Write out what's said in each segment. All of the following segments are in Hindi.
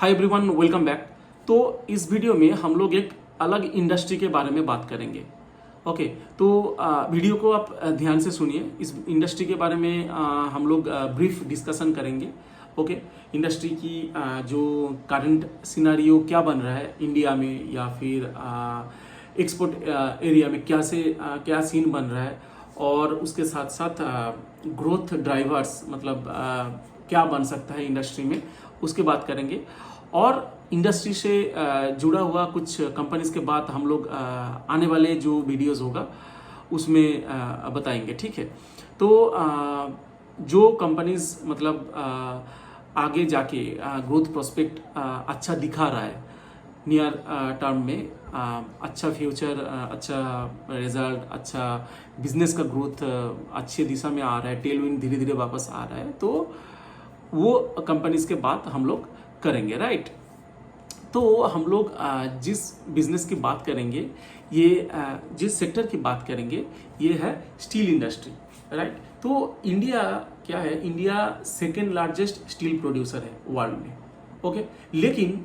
Hi everyone, welcome back. तो इस वीडियो में हम लोग एक अलग इंडस्ट्री के बारे में बात करेंगे। ओके, तो वीडियो को आप ध्यान से सुनिए। इस इंडस्ट्री के बारे में हम लोग ब्रीफ डिस्कशन करेंगे। ओके, इंडस्ट्री की जो करंट सिनारियो क्या बन रहा है इंडिया में या फिर एक्सपोर्ट एरिया में क्या सीन बन रहा है, और उसके साथ साथ ग्रोथ ड्राइवर्स मतलब क्या बन सकता है इंडस्ट्री में, उसके बात करेंगे। और इंडस्ट्री से जुड़ा हुआ कुछ कंपनीज के बात हम लोग आने वाले जो वीडियोस होगा उसमें बताएंगे। ठीक है, तो जो कंपनीज मतलब आगे जाके ग्रोथ प्रोस्पेक्ट अच्छा दिखा रहा है नियर टर्म में, अच्छा फ्यूचर, अच्छा रिजल्ट, अच्छा बिजनेस का ग्रोथ अच्छी दिशा में आ रहा है, टेलविंड धीरे धीरे वापस आ रहा है, तो वो कंपनीज के बात हम लोग करेंगे। राइट, तो हम लोग जिस बिजनेस की बात करेंगे, ये जिस सेक्टर की बात करेंगे, ये है स्टील इंडस्ट्री। राइट, तो इंडिया क्या है, India second largest steel producer है वर्ल्ड में। ओके, लेकिन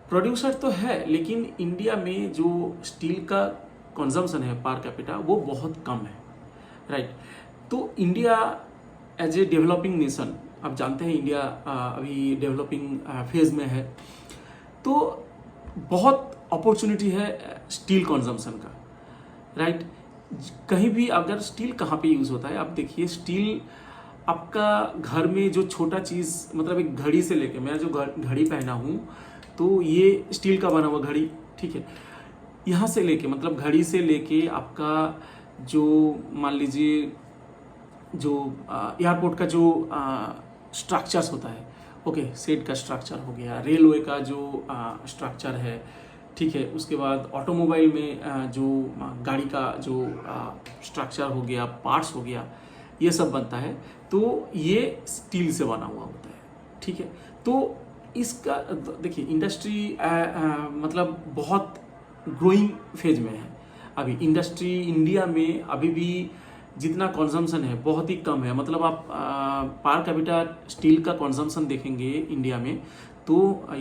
प्रोड्यूसर तो है, लेकिन इंडिया में जो स्टील का कंजम्पशन है पर कैपिटा वो बहुत कम है। राइट, तो India as a developing nation, आप जानते हैं इंडिया अभी डेवलपिंग फेज में है, तो बहुत अपॉर्चुनिटी है स्टील कंजम्पशन का। राइट, कहीं भी अगर स्टील कहाँ पे यूज़ होता है, आप देखिए स्टील आपका घर में जो छोटा चीज़, मतलब एक घड़ी से लेके, मैं जो घड़ी पहना हूँ तो ये स्टील का बना हुआ घड़ी, ठीक है, यहाँ से लेके मतलब घड़ी से लेके आपका जो मान लीजिए जो एयरपोर्ट का जो स्ट्रक्चर्स होता है, ओके, सेट का स्ट्रक्चर हो गया, रेलवे का जो स्ट्रक्चर है, ठीक है, उसके बाद ऑटोमोबाइल में जो गाड़ी का जो स्ट्रक्चर हो गया, पार्ट्स हो गया, ये सब बनता है, तो ये स्टील से बना हुआ होता है। ठीक है, तो इसका देखिए इंडस्ट्री मतलब बहुत ग्रोइंग फेज में है अभी। इंडस्ट्री इंडिया में अभी भी जितना कंजम्पशन है बहुत ही कम है। मतलब आप पर कैपिटा स्टील का कंजम्पशन देखेंगे इंडिया में तो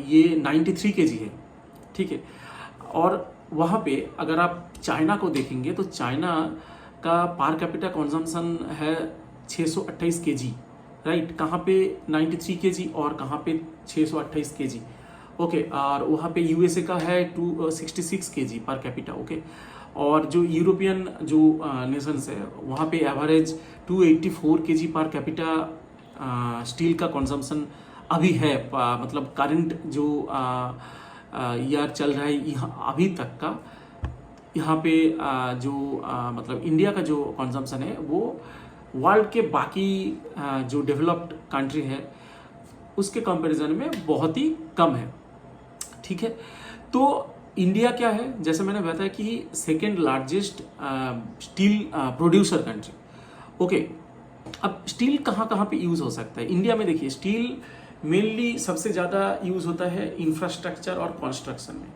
ये 93 kg है। ठीक है, और वहाँ पे अगर आप चाइना को देखेंगे तो चाइना का पर कैपिटा कंजम्पशन है 628 kg। राइट, कहाँ पे 93 kg और कहाँ पे 628 kg। ओके, और वहाँ पे यूएसए का है 266 kg पर कैपिटा। ओके, और जो यूरोपियन जो नेशंस है वहाँ पे average 284 kg per capita steel का कंजम्पशन अभी है। मतलब करंट जो ईयर चल रहा है यहाँ अभी तक का, यहाँ पे जो मतलब इंडिया का जो कंजम्पशन है वो वर्ल्ड के बाकी जो डेवलप्ड कंट्री है उसके कंपैरिजन में बहुत ही कम है। ठीक है, तो इंडिया क्या है, जैसे मैंने बताया कि second largest steel producer country. Okay, अब स्टील कहाँ कहाँ पे यूज़ हो सकता है इंडिया में? देखिए स्टील मेनली सबसे ज़्यादा यूज़ होता है इंफ्रास्ट्रक्चर और कंस्ट्रक्शन में।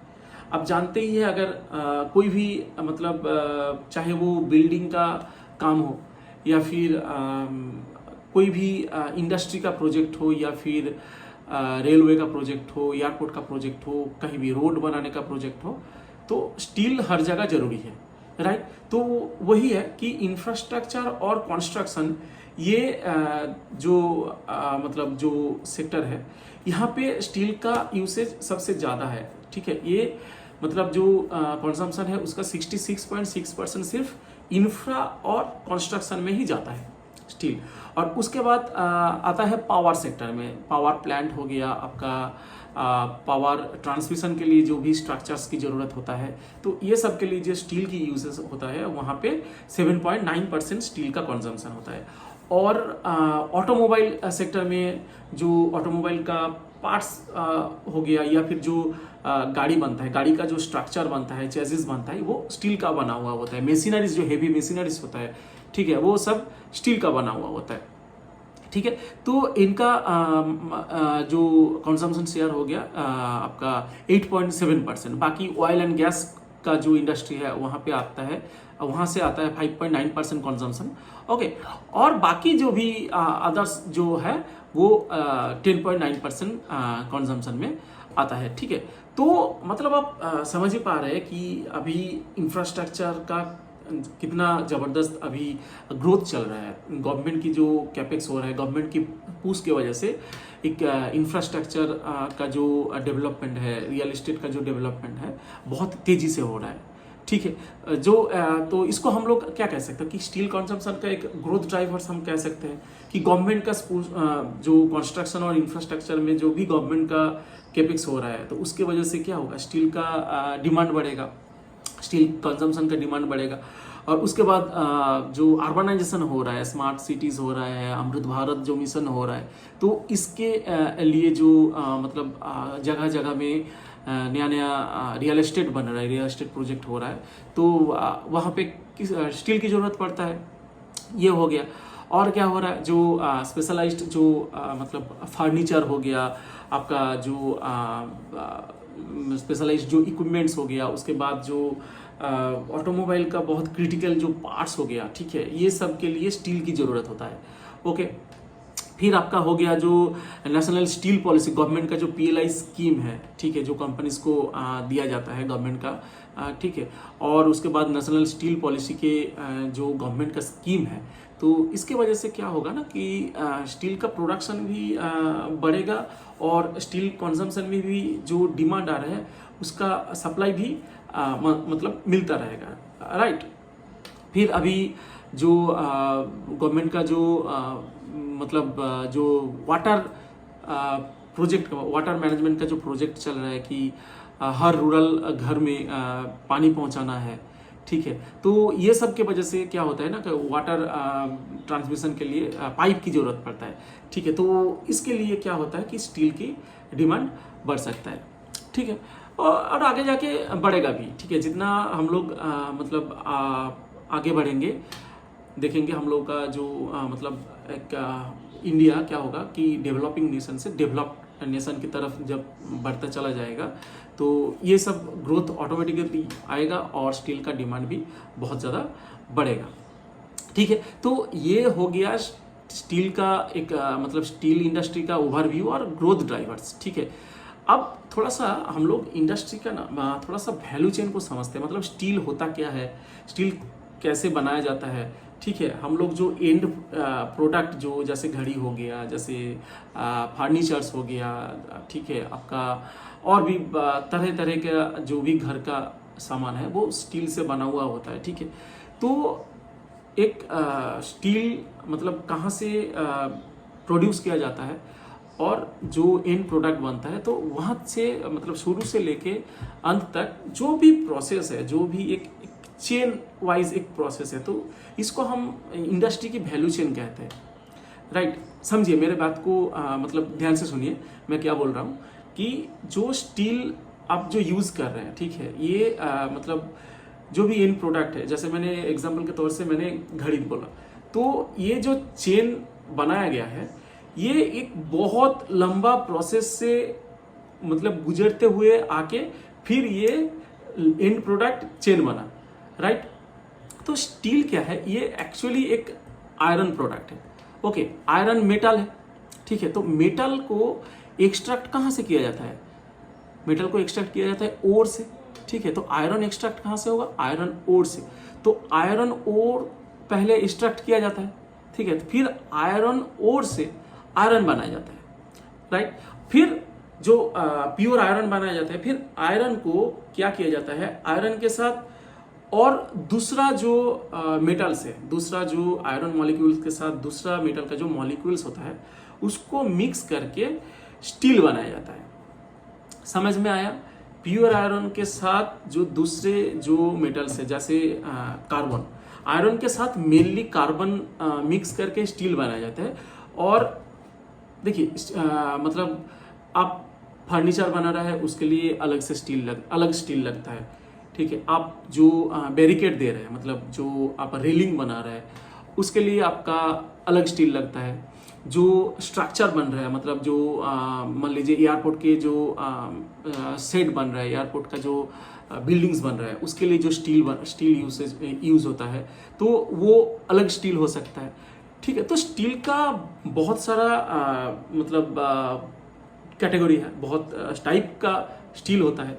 आप जानते ही है, अगर कोई भी मतलब चाहे वो बिल्डिंग का काम हो या फिर कोई भी इंडस्ट्री का प्रोजेक्ट हो या फिर रेलवे का प्रोजेक्ट हो, एयरपोर्ट का प्रोजेक्ट हो, कहीं भी रोड बनाने का प्रोजेक्ट हो, तो स्टील हर जगह जरूरी है। राइट, तो वही है कि इंफ्रास्ट्रक्चर और कंस्ट्रक्शन ये जो मतलब जो सेक्टर है यहाँ पे स्टील का यूसेज सबसे ज़्यादा है। ठीक है, ये मतलब जो कंजम्पशन है उसका 66.6% सिर्फ इंफ्रा और कंस्ट्रक्शन में ही जाता है स्टील। और उसके बाद आता है पावर सेक्टर में, पावर प्लांट हो गया आपका, पावर ट्रांसमिशन के लिए जो भी स्ट्रक्चर्स की ज़रूरत होता है, तो ये सब के लिए जो स्टील की यूजेस होता है वहाँ पे 7.9% स्टील का कंजम्पशन होता है। और ऑटोमोबाइल सेक्टर में जो ऑटोमोबाइल का पार्ट्स हो गया या फिर जो गाड़ी बनता है, गाड़ी का जो स्ट्रक्चर बनता है, चेसिस बनता है, वो स्टील का बना हुआ होता है। मशीनरीज जो हेवी मशीनरीज होता है, ठीक है, वो सब स्टील का बना हुआ होता है। ठीक है, तो इनका जो कंजम्पशन शेयर हो गया आपका 8.7%। बाकी ऑयल एंड गैस का जो इंडस्ट्री है वहाँ पे आता है वहाँ से आता है 5.9% कंजम्पशन। ओके, और बाकी जो भी अदर्स जो है वो 10.9% कंजम्पशन में आता है। ठीक है, तो मतलब आप समझ ही पा रहे हैं कि अभी इंफ्रास्ट्रक्चर का कितना ज़बरदस्त अभी ग्रोथ चल रहा है। गवर्नमेंट की जो कैपेक्स हो रहा है, गवर्नमेंट की पुश की वजह से एक इंफ्रास्ट्रक्चर का जो डेवलपमेंट है, रियल एस्टेट का जो डेवलपमेंट है, बहुत तेज़ी से हो रहा है। ठीक है, जो तो इसको हम लोग क्या कह सकते हैं कि स्टील कंजम्पशन का एक ग्रोथ ड्राइवर्स हम कह सकते हैं कि गवर्नमेंट का जो कंस्ट्रक्शन और इंफ्रास्ट्रक्चर में जो भी गवर्नमेंट का कैपेक्स हो रहा है, तो उसके वजह से क्या होगा, स्टील का डिमांड बढ़ेगा, स्टील कंजम्पशन का डिमांड बढ़ेगा। और उसके बाद जो अर्बनाइजेशन हो रहा है, स्मार्ट सिटीज़ हो रहा है, अमृत भारत जो मिशन हो रहा है, तो इसके लिए जो मतलब जगह जगह में नया नया रियल एस्टेट बन रहा है, रियल एस्टेट प्रोजेक्ट हो रहा है, तो वहाँ पे स्टील की ज़रूरत पड़ता है। ये हो गया। और क्या हो रहा है, जो स्पेशलाइज्ड जो मतलब फर्नीचर हो गया, आपका जो स्पेशलाइज्ड जो इक्विपमेंट्स हो गया, उसके बाद जो ऑटोमोबाइल का बहुत क्रिटिकल जो पार्ट्स हो गया, ठीक है, ये सब के लिए स्टील की ज़रूरत होता है। ओके, फिर आपका हो गया जो नेशनल स्टील पॉलिसी, गवर्नमेंट का जो PLI स्कीम है, ठीक है, जो कंपनीज को दिया जाता है गवर्नमेंट का, ठीक है, और उसके बाद नेशनल स्टील पॉलिसी के जो गवर्नमेंट का स्कीम है, तो इसके वजह से क्या होगा ना कि स्टील का प्रोडक्शन भी बढ़ेगा और स्टील कंजम्पशन में भी जो डिमांड आ रहा है उसका सप्लाई भी मतलब मिलता रहेगा, राइट। फिर अभी जो गवर्नमेंट का जो मतलब जो वाटर प्रोजेक्ट, वाटर मैनेजमेंट का जो प्रोजेक्ट चल रहा है कि हर रूरल घर में पानी पहुंचाना है, ठीक है, तो ये सब के वजह से क्या होता है ना कि वाटर ट्रांसमिशन के लिए पाइप की ज़रूरत पड़ता है, ठीक है, तो इसके लिए क्या होता है कि स्टील की डिमांड बढ़ सकता है, ठीक है, और आगे जाके बढ़ेगा भी, ठीक है, जितना हम लोग मतलब आगे बढ़ेंगे, देखेंगे हम लोग का जो मतलब एक इंडिया क्या होगा कि डेवलपिंग नेशन से डेवलप्ड नेशन की तरफ जब बढ़ता चला जाएगा, तो ये सब ग्रोथ ऑटोमेटिकली आएगा और स्टील का डिमांड भी बहुत ज़्यादा बढ़ेगा, ठीक है। तो ये हो गया स्टील का एक मतलब स्टील इंडस्ट्री का ओवरव्यू और ग्रोथ ड्राइवर्स, ठीक है। अब थोड़ा सा हम लोग इंडस्ट्री का ना थोड़ा सा वैल्यू चेन को समझते हैं, मतलब स्टील होता क्या है, स्टील कैसे बनाया जाता है, ठीक है। हम लोग जो एंड प्रोडक्ट जो जैसे घड़ी हो गया, जैसे फर्नीचर्स हो गया, ठीक है, आपका और भी तरह तरह का जो भी घर का सामान है वो स्टील से बना हुआ होता है, ठीक है। तो एक स्टील मतलब कहाँ से प्रोड्यूस किया जाता है और जो एंड प्रोडक्ट बनता है, तो वहाँ से मतलब शुरू से लेके अंत तक जो भी प्रोसेस है, जो भी एक चेन वाइज एक प्रोसेस है, तो इसको हम इंडस्ट्री की वैल्यू चेन कहते हैं, राइट। समझिए मेरे बात को मतलब ध्यान से सुनिए मैं क्या बोल रहा हूँ कि जो स्टील आप जो यूज़ कर रहे हैं, ठीक है, ये मतलब जो भी एंड प्रोडक्ट है, जैसे मैंने एग्जांपल के तौर से मैंने घड़ी बोला, तो ये जो चेन बनाया गया है ये एक बहुत लंबा प्रोसेस से मतलब गुजरते हुए आके फिर ये एंड प्रोडक्ट चेन बना, राइट। तो स्टील क्या है, ये एक्चुअली एक आयरन प्रोडक्ट है, ओके, आयरन मेटल है, ठीक है। तो मेटल को एक्सट्रैक्ट कहाँ से किया जाता है, मेटल को एक्सट्रैक्ट किया जाता है ओर से, ठीक है। तो आयरन एक्सट्रैक्ट कहाँ से होगा, आयरन ओर से। तो आयरन ओर पहले एक्सट्रैक्ट किया जाता है, ठीक है, फिर आयरन ओर से आयरन बनाया जाता है, राइट। फिर जो प्योर आयरन बनाया जाता है, फिर आयरन को क्या किया जाता है, आयरन के साथ और दूसरा जो मेटल्स है, दूसरा जो आयरन मॉलिक्यूल्स के साथ दूसरा मेटल का जो मॉलिक्यूल्स होता है उसको मिक्स करके स्टील बनाया जाता है। समझ में आया। प्योर आयरन के साथ जो दूसरे जो मेटल्स है, जैसे कार्बन, आयरन के साथ मेनली कार्बन मिक्स करके स्टील बनाया जाता है। और देखिए मतलब आप फर्नीचर बना रहा है उसके लिए अलग से अलग स्टील लगता है, ठीक है। आप जो बैरिकेड दे रहे हैं, मतलब जो आप रेलिंग बना रहे हैं उसके लिए आपका अलग स्टील लगता है, जो स्ट्रक्चर बन रहा है, मतलब जो मान लीजिए एयरपोर्ट के जो सेट बन रहा है, एयरपोर्ट का जो बिल्डिंग्स बन रहा है, उसके लिए जो स्टील यूज होता है, तो वो अलग स्टील हो सकता है। ठीक है, तो स्टील का बहुत सारा मतलब कैटेगरी है, बहुत टाइप का स्टील होता है।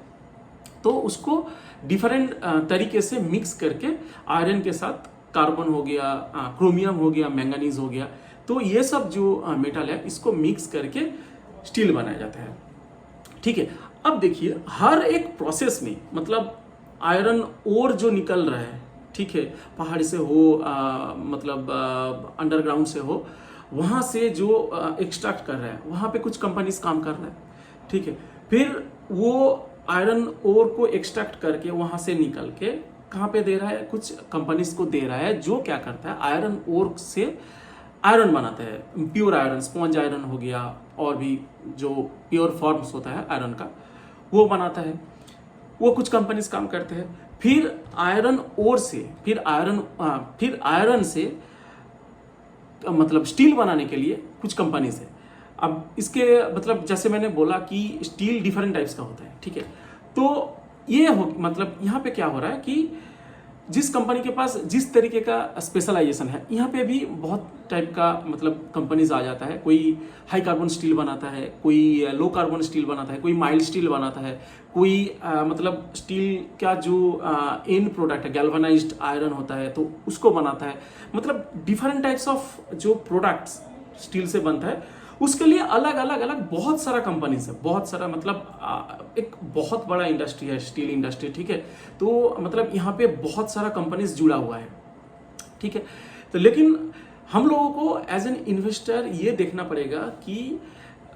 तो उसको डिफरेंट तरीके से मिक्स करके आयरन के साथ कार्बन हो गया, क्रोमियम हो गया, मैंगनीज हो गया, तो ये सब जो मेटल है इसको मिक्स करके स्टील बनाया जाता है। ठीक है, अब देखिए हर एक प्रोसेस में मतलब आयरन ओर जो निकल रहा है, ठीक है, पहाड़ से हो मतलब अंडरग्राउंड से हो, वहाँ से जो एक्सट्रैक्ट कर रहा है, वहाँ पे कुछ कंपनीज काम कर रहा है। ठीक है, फिर वो आयरन ओर को एक्सट्रैक्ट करके वहाँ से निकल के कहाँ पे दे रहा है, कुछ कंपनीज को दे रहा है, जो क्या करता है आयरन ओर से आयरन बनाता है, प्योर आयरन, स्पॉन्ज आयरन हो गया, और भी जो प्योर फॉर्म्स होता है आयरन का वो बनाता है। वो कुछ कंपनीज काम करते हैं। फिर आयरन ओर से फिर आयरन से मतलब स्टील बनाने के लिए कुछ कंपनीज है। अब इसके मतलब जैसे मैंने बोला कि स्टील डिफरेंट टाइप्स का होता है। ठीक है, तो ये हो मतलब यहाँ पे क्या हो रहा है कि जिस कंपनी के पास जिस तरीके का स्पेशलाइजेशन है, यहाँ पे भी बहुत टाइप का मतलब कंपनीज आ जाता है। कोई हाई कार्बन स्टील बनाता है, कोई लो कार्बन स्टील बनाता है, कोई माइल्ड स्टील बनाता है, कोई मतलब स्टील का जो एंड प्रोडक्ट है गैल्वेनाइज्ड आयरन होता है तो उसको बनाता है। मतलब डिफरेंट टाइप्स ऑफ जो प्रोडक्ट्स स्टील से बनता है, उसके लिए अलग अलग बहुत सारा कंपनीज है, बहुत सारा मतलब एक बहुत बड़ा इंडस्ट्री है स्टील इंडस्ट्री। ठीक है, तो मतलब यहाँ पे बहुत सारा कंपनीज जुड़ा हुआ है। ठीक है, तो लेकिन हम लोगों को एज एन इन्वेस्टर ये देखना पड़ेगा कि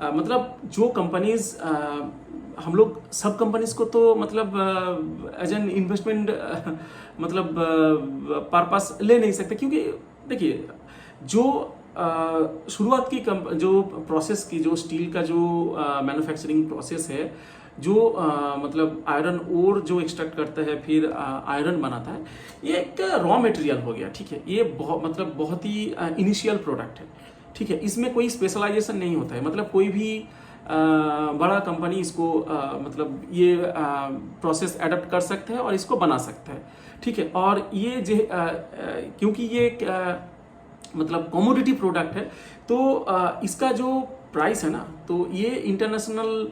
मतलब जो कंपनीज हम लोग सब कंपनीज को तो मतलब एज एन इन्वेस्टमेंट मतलब पर्पस ले नहीं सकते, क्योंकि देखिए जो शुरुआत की जो प्रोसेस की जो स्टील का जो मैन्युफैक्चरिंग प्रोसेस है, जो मतलब आयरन ओर जो एक्सट्रैक्ट करता है फिर आयरन बनाता है, ये एक रॉ मटेरियल हो गया। ठीक है, ये मतलब बहुत ही इनिशियल प्रोडक्ट है। ठीक है, इसमें कोई स्पेशलाइजेशन नहीं होता है, मतलब कोई भी बड़ा कंपनी इसको मतलब ये प्रोसेस एडप्ट कर सकता है और इसको बना सकता है। ठीक है, और ये क्योंकि ये एक मतलब कमोडिटी प्रोडक्ट है, तो इसका जो प्राइस है ना, तो ये इंटरनेशनल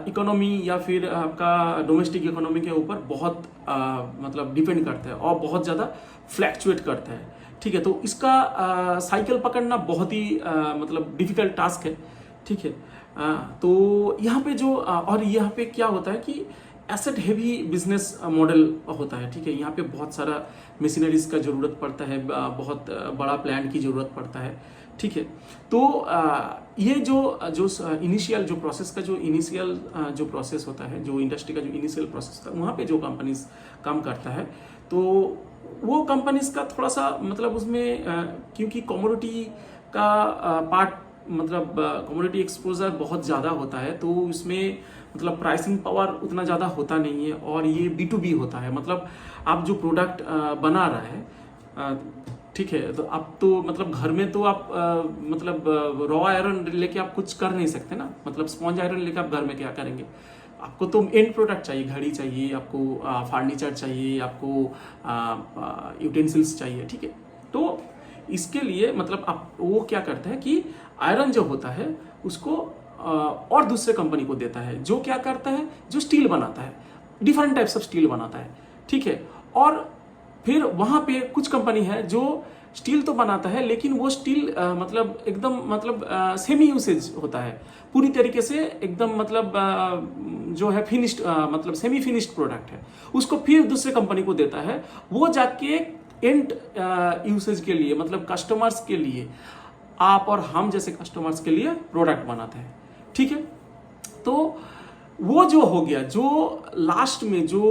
इकोनॉमी या फिर आपका डोमेस्टिक इकोनॉमी के ऊपर बहुत मतलब डिपेंड करता है और बहुत ज़्यादा फ्लैक्चुएट करता है। ठीक है, तो इसका साइकिल पकड़ना बहुत ही मतलब डिफिकल्ट टास्क है। ठीक है, तो यहाँ पे जो और यहाँ पे क्या होता है कि एसेट हेवी बिजनेस मॉडल होता है। ठीक है, यहाँ पे बहुत सारा मशीनरीज का ज़रूरत पड़ता है, बहुत बड़ा प्लांट की ज़रूरत पड़ता है। ठीक है, तो ये जो इनिशियल जो प्रोसेस का जो इनिशियल जो प्रोसेस होता है, जो इंडस्ट्री का जो इनिशियल प्रोसेस होता है, वहाँ पे जो कंपनीज काम करता है, तो वो कंपनीज का थोड़ा सा मतलब उसमें क्योंकि कमोडिटी का पार्ट मतलब कमोडिटी एक्सपोजर बहुत ज़्यादा होता है, तो उसमें मतलब प्राइसिंग पावर उतना ज़्यादा होता नहीं है। और ये B2B होता है, मतलब आप जो प्रोडक्ट बना रहा है, ठीक है, तो आप तो मतलब घर में तो आप मतलब रॉ आयरन लेके आप कुछ कर नहीं सकते ना, मतलब स्पॉन्ज आयरन लेके आप घर में क्या करेंगे। आपको तो एंड प्रोडक्ट चाहिए, घड़ी चाहिए आपको, फर्नीचर चाहिए आपको, यूटेंसिल्स चाहिए। ठीक है, तो इसके लिए मतलब आप वो क्या करता है कि आयरन जो होता है उसको और दूसरे कंपनी को देता है, जो क्या करता है, जो स्टील बनाता है, डिफरेंट टाइप्स ऑफ स्टील बनाता है। ठीक है, और फिर वहाँ पे कुछ कंपनी है जो स्टील तो बनाता है, लेकिन वो स्टील मतलब एकदम मतलब सेमी यूसेज होता है, पूरी तरीके से एकदम मतलब जो है फिनिश्ड मतलब सेमी फिनिश्ड प्रोडक्ट है, उसको फिर दूसरे कंपनी को देता है। वो जाके एंड यूसेज के लिए मतलब कस्टमर्स के लिए, आप और हम जैसे कस्टमर्स के लिए प्रोडक्ट बनाते हैं। ठीक है, तो वो जो हो गया, जो लास्ट में जो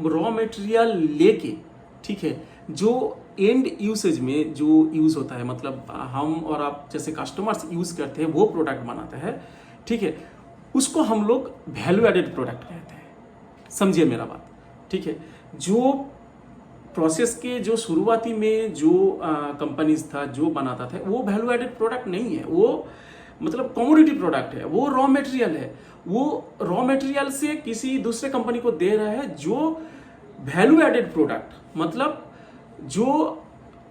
रॉ मटेरियल लेके, ठीक है, जो एंड यूसेज में जो यूज होता है, मतलब हम और आप जैसे कस्टमर्स यूज करते हैं, वो प्रोडक्ट बनाता है। ठीक है, उसको हम लोग वैल्यू एडेड प्रोडक्ट कहते हैं, समझिए मेरा बात। ठीक है, जो प्रोसेस के जो शुरुआती में जो कंपनीज था जो बनाता था वो वैल्यू एडेड प्रोडक्ट नहीं है, वो मतलब कमोडिटी प्रोडक्ट है, वो रॉ मटेरियल है। वो रॉ मटेरियल से किसी दूसरे कंपनी को दे रहा है जो वैल्यू एडेड प्रोडक्ट, मतलब जो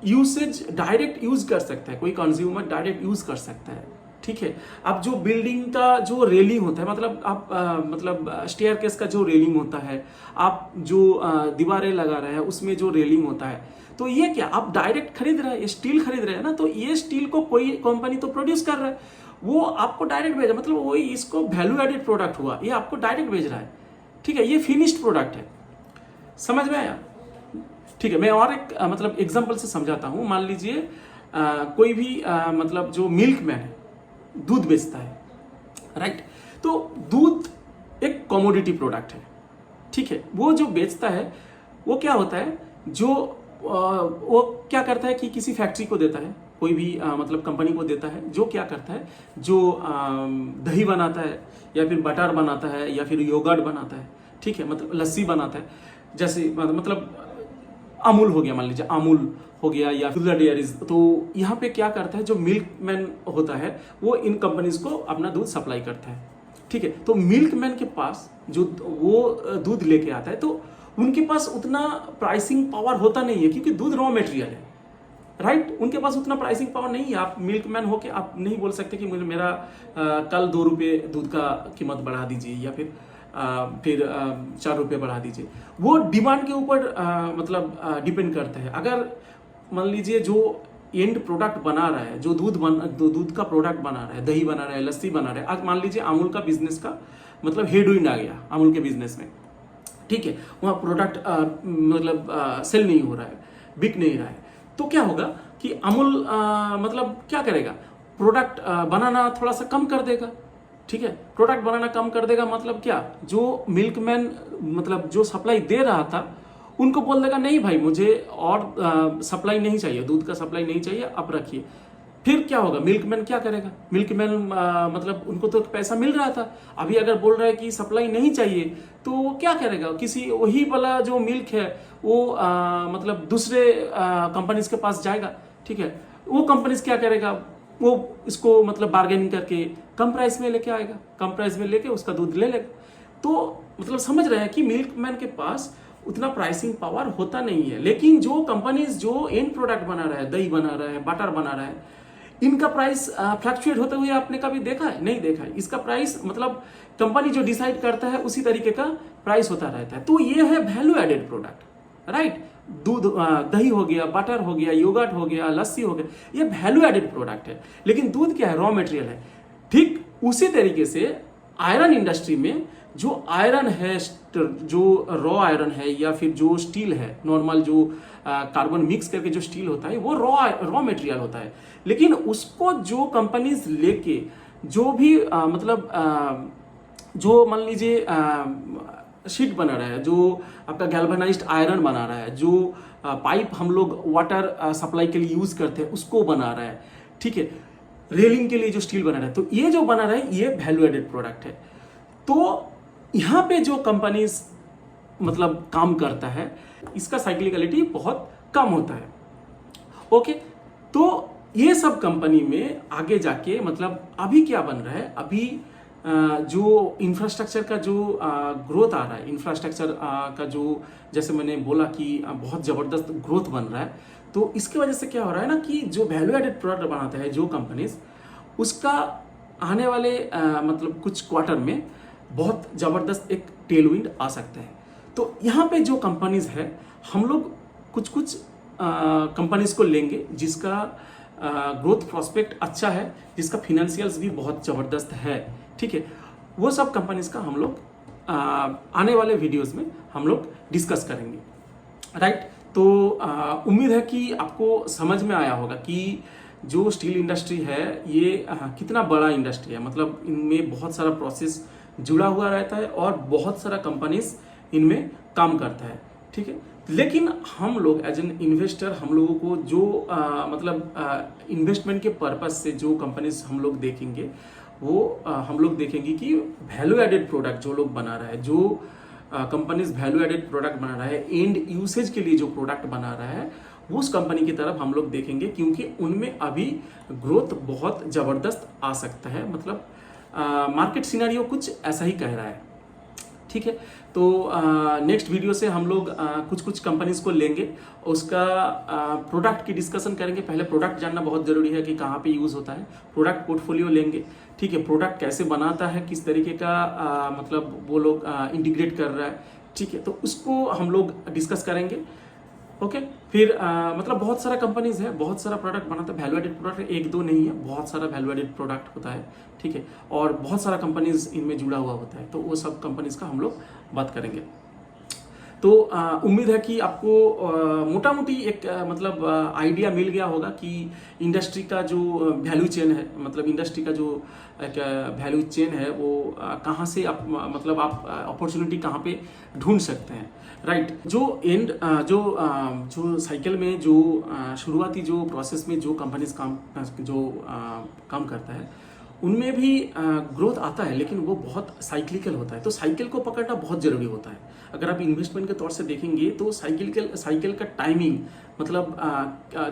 यूसेज डायरेक्ट यूज कर सकता है, कोई कंज्यूमर डायरेक्ट यूज कर सकता है। ठीक है, अब जो बिल्डिंग का जो रेलिंग होता है, मतलब आप मतलब स्टेयरकेस का जो रेलिंग होता है, आप जो दीवारें लगा रहे हैं उसमें जो रेलिंग होता है, तो ये क्या आप डायरेक्ट खरीद रहे हैं, स्टील खरीद रहे हैं ना, तो ये स्टील को कोई कंपनी तो प्रोड्यूस कर रहा है, वो आपको डायरेक्ट भेजा, मतलब वही इसको वैल्यू एडेड प्रोडक्ट हुआ, ये आपको डायरेक्ट भेज रहा है। ठीक है, ये फिनिश्ड प्रोडक्ट है। समझ में आया? ठीक है, मैं और एक मतलब एग्जांपल से समझाता हूं। मान लीजिए कोई भी मतलब जो मिल्क मैन है, दूध बेचता है, राइट? तो दूध एक कमोडिटी प्रोडक्ट है। ठीक है, वो जो बेचता है वो क्या होता है, जो वो क्या करता है कि किसी फैक्ट्री को देता है, कोई भी मतलब कंपनी को देता है, जो क्या करता है, जो दही बनाता है या फिर बटर बनाता है या फिर योगर्ट बनाता है। ठीक है, मतलब लस्सी बनाता है, जैसे मतलब अमूल हो गया, मान लीजिए अमूल हो गया या फिर डेयरीज। तो यहाँ पे क्या करता है, जो मिल्क मैन होता है वो इन कंपनीज को अपना दूध सप्लाई करता है। ठीक है, तो मिल्क मैन के पास जो वो दूध लेके आता है, तो उनके पास उतना प्राइसिंग पावर होता नहीं है, क्योंकि दूध रॉ मटेरियल है, राइट? उनके पास उतना प्राइसिंग पावर नहीं है। आप मिल्क मैन होके आप नहीं बोल सकते कि मुझे मेरा कल 2 रुपये दूध का कीमत बढ़ा दीजिए या फिर 4 रुपये बढ़ा दीजिए। वो डिमांड के ऊपर मतलब डिपेंड करता है। अगर मान लीजिए जो एंड प्रोडक्ट बना रहा है, जो दूध का प्रोडक्ट बना रहा है, दही बना रहा है, लस्सी बना रहा है, आज मान लीजिए अमूल का बिजनेस का मतलब हेडविंड आ गया अमूल के बिजनेस में। ठीक है, वहाँ प्रोडक्ट मतलब सेल नहीं हो रहा है, बिक नहीं रहा है, तो क्या होगा कि अमूल मतलब क्या करेगा, प्रोडक्ट बनाना थोड़ा सा कम कर देगा। ठीक है, प्रोडक्ट बनाना कम कर देगा, मतलब क्या, जो मिल्कमैन मतलब जो सप्लाई दे रहा था उनको बोल देगा नहीं भाई मुझे और सप्लाई नहीं चाहिए, दूध का सप्लाई नहीं चाहिए, आप रखिए। फिर क्या होगा, मिल्कमैन क्या करेगा, मिल्कमैन मतलब उनको तो पैसा मिल रहा था, अभी अगर बोल रहा है कि सप्लाई नहीं चाहिए तो वो क्या करेगा, किसी वही वाला जो मिल्क है वो मतलब दूसरे कंपनीज के पास जाएगा। ठीक है, वो कंपनीज क्या करेगा, वो इसको मतलब बार्गेनिंग करके कम प्राइस में लेके आएगा, कम प्राइस में लेके उसका दूध ले लेगा। तो मतलब समझ रहे हैं कि मिल्कमैन के पास उतना प्राइसिंग पावर होता नहीं है। लेकिन जो कंपनीज जो एंड प्रोडक्ट बना रहा है, दही बना रहा है, बटर बना रहा है, इनका प्राइस फ्लक्चुएट होते हुए आपने कभी देखा है? नहीं देखा है। इसका प्राइस मतलब कंपनी जो डिसाइड करता है उसी तरीके का प्राइस होता रहता है। तो ये है वैल्यू एडेड प्रोडक्ट, राइट? दूध दही हो गया, बटर हो गया, योगर्ट हो गया, लस्सी हो गया, ये वैल्यू एडेड प्रोडक्ट है। लेकिन दूध क्या है, रॉ मटेरियल है। ठीक उसी तरीके से आयरन इंडस्ट्री में जो आयरन है, जो रॉ आयरन है या फिर जो स्टील है, नॉर्मल जो कार्बन मिक्स करके जो स्टील होता है वो रॉ मटेरियल होता है। लेकिन उसको जो कंपनीज लेके जो भी मतलब जो मान लीजिए शीट बना रहा है, जो आपका गैल्वेनाइज्ड आयरन बना रहा है, जो पाइप हम लोग वाटर सप्लाई के लिए यूज करते हैं उसको बना रहा है। ठीक है, रेलिंग के लिए जो स्टील बना रहा है, तो ये जो बना रहा है ये वैल्यू एडेड प्रोडक्ट है। तो यहाँ पे जो कंपनीज मतलब काम करता है इसका साइक्लिकलिटी बहुत कम होता है। ओके, तो ये सब कंपनी में आगे जाके मतलब अभी क्या बन रहा है, अभी जो इंफ्रास्ट्रक्चर का जो ग्रोथ आ रहा है, इंफ्रास्ट्रक्चर का जो जैसे मैंने बोला कि बहुत ज़बरदस्त ग्रोथ बन रहा है, तो इसकी वजह से क्या हो रहा है ना कि जो वैल्यू एडेड प्रोडक्ट बनाता है जो कंपनीज, उसका आने वाले मतलब कुछ क्वार्टर में बहुत ज़बरदस्त एक टेलविंड आ सकता है। तो यहाँ पे जो कंपनीज है, हम लोग कुछ कंपनीज को लेंगे जिसका ग्रोथ प्रोस्पेक्ट अच्छा है, जिसका फिनेंशियल्स भी बहुत ज़बरदस्त है। ठीक है, वो सब कंपनीज का हम लोग आने वाले वीडियोस में हम लोग डिस्कस करेंगे, राइट? तो उम्मीद है कि आपको समझ में आया होगा कि जो स्टील इंडस्ट्री है ये कितना बड़ा इंडस्ट्री है। मतलब इनमें बहुत सारा प्रोसेस जुड़ा हुआ रहता है और बहुत सारा कंपनीज इनमें काम करता है। ठीक है, लेकिन हम लोग एज एन इन्वेस्टर, हम लोगों को जो मतलब इन्वेस्टमेंट के पर्पज से जो कंपनीज हम लोग देखेंगे वो हम लोग देखेंगे कि वैल्यू एडेड प्रोडक्ट जो लोग बना रहा है, जो कंपनीज वैल्यू एडेड प्रोडक्ट बना रहा है, एंड यूसेज के लिए जो प्रोडक्ट बना रहा है, उस कंपनी की तरफ हम लोग देखेंगे, क्योंकि उनमें अभी ग्रोथ बहुत ज़बरदस्त आ सकता है। मतलब मार्केट सिनेरियो कुछ ऐसा ही कह रहा है। ठीक है, तो नेक्स्ट वीडियो से हम लोग कुछ कुछ कंपनीज को लेंगे, उसका प्रोडक्ट की डिस्कशन करेंगे। पहले प्रोडक्ट जानना बहुत ज़रूरी है कि कहाँ पे यूज़ होता है, प्रोडक्ट पोर्टफोलियो लेंगे। ठीक है, प्रोडक्ट कैसे बनाता है, किस तरीके का मतलब वो लोग इंटीग्रेट कर रहा है। ठीक है, तो उसको हम लोग डिस्कस करेंगे। ओके, फिर मतलब बहुत सारा कंपनीज है, बहुत सारा प्रोडक्ट बनाता है, वैल्यू एडेड प्रोडक्ट एक दो नहीं है, बहुत सारा वैल्यू एडेड प्रोडक्ट होता है। ठीक है, और बहुत सारा कंपनीज इनमें जुड़ा हुआ होता है, तो वो सब कंपनीज का हम लोग बात करेंगे। तो उम्मीद है कि आपको मोटा मोटी एक मतलब आइडिया मिल गया होगा कि इंडस्ट्री का जो वैल्यू चेन है, मतलब इंडस्ट्री का जो एक वैल्यू चेन है वो कहाँ से आप मतलब आप अपॉर्चुनिटी कहाँ पे ढूंढ सकते हैं। राइट, जो एंड जो साइकिल में जो शुरुआती जो प्रोसेस में जो कंपनीज काम करता है, उनमें भी ग्रोथ आता है, लेकिन वो बहुत साइक्लिकल होता है। तो साइकिल को पकड़ना बहुत ज़रूरी होता है। अगर आप इन्वेस्टमेंट के तौर से देखेंगे तो साइकिल का टाइमिंग, मतलब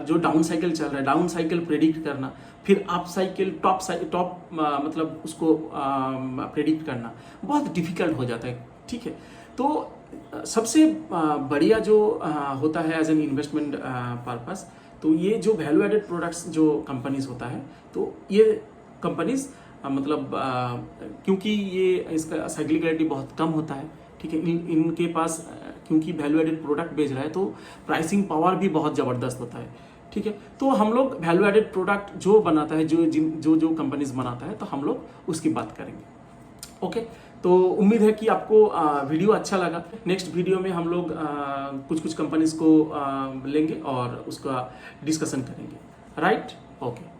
जो डाउन साइकिल चल रहा है, डाउन साइकिल प्रेडिक्ट करना, फिर अप साइकिल टॉप मतलब उसको प्रेडिक्ट करना बहुत डिफिकल्ट हो जाता है। ठीक है, तो सबसे बढ़िया जो होता है एज एन इन्वेस्टमेंट पर्पस, तो ये जो वैल्यू एडेड प्रोडक्ट्स जो कंपनीज होता है, तो ये कंपनीज मतलब क्योंकि ये इसका साइक्लिकलिटी बहुत कम होता है। ठीक है, इनके पास क्योंकि वैल्यू एडेड प्रोडक्ट बेच रहा है, तो प्राइसिंग पावर भी बहुत ज़बरदस्त होता है। ठीक है, तो हम लोग वैल्यू एडेड प्रोडक्ट जो बनाता है, जो कंपनीज बनाता है, तो हम लोग उसकी बात करेंगे। ओके, तो उम्मीद है कि आपको वीडियो अच्छा लगा। नेक्स्ट वीडियो में हम लोग कुछ कुछ कंपनीज को लेंगे और उसका डिस्कशन करेंगे। Right, okay.